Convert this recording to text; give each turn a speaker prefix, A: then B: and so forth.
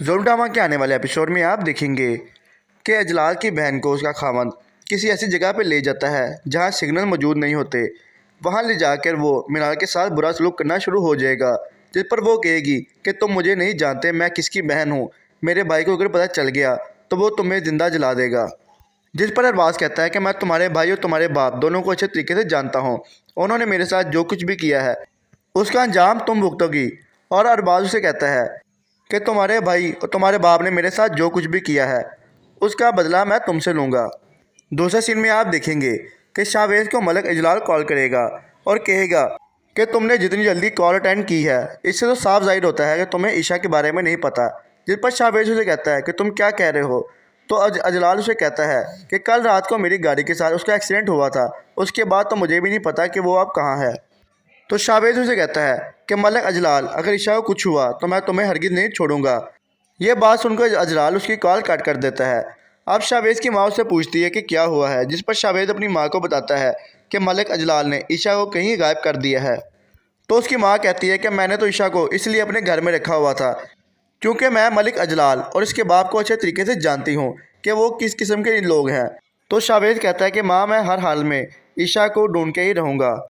A: ज़ोर ड्रामा के आने वाले एपिसोड में आप देखेंगे कि अजलाल की बहन को उसका खामद किसी ऐसी जगह पर ले जाता है जहां सिग्नल मौजूद नहीं होते। वहां ले जाकर वो मीनाल के साथ बुरा सलूक करना शुरू हो जाएगा, जिस पर वो कहेगी कि तुम मुझे नहीं जानते, मैं किसकी बहन हूँ। मेरे भाई को अगर पता चल गया तो वो तुम्हें ज़िंदा जला देगा। जिस पर अरबाज कहता है कि मैं तुम्हारे भाई और तुम्हारे बाप दोनों को अच्छे तरीके से जानता हूँ। उन्होंने मेरे साथ जो कुछ भी किया है उसका अंजाम तुम भुगतोगी। और अरबाज उसे कहता है कि तुम्हारे भाई और तुम्हारे बाप ने मेरे साथ जो कुछ भी किया है उसका बदला मैं तुमसे लूँगा। दूसरे सीन में आप देखेंगे कि शाहवेज़ को मलिक अजलाल कॉल करेगा और कहेगा कि तुमने जितनी जल्दी कॉल अटेंड की है इससे तो साफ जाहिर होता है कि तुम्हें ईशा के बारे में नहीं पता। जिस पर शाहवेज़ उसे कहता है कि तुम क्या कह रहे हो। तो अजलाल उसे कहता है कि कल रात को मेरी गाड़ी के साथ उसका एक्सीडेंट हुआ था, उसके बाद तो मुझे भी नहीं पता कि वो अब कहाँ है। तो शाहवेज़ उसे कहता है कि मलिक अजलाल, अगर ईशा को कुछ हुआ तो मैं तुम्हें हरगिज़ नहीं छोड़ूंगा। ये बात सुनकर अजलाल उसकी कॉल कट कर देता है। अब शाहवेज़ की माँ उससे पूछती है कि क्या हुआ है, जिस पर शाहवेज़ अपनी माँ को बताता है कि मलिक अजलाल ने ईशा को कहीं गायब कर दिया है। तो उसकी माँ कहती है कि मैंने तो ईशा को इसलिए अपने घर में रखा हुआ था क्योंकि मैं मलिक अजलाल और इसके बाप को अच्छे तरीके से जानती हूँ कि वो किस किस्म के लोग हैं। तो शाहवेज़ कहता है कि माँ, मैं हर हाल में ईशा को ढूंढ के ही रहूँगा।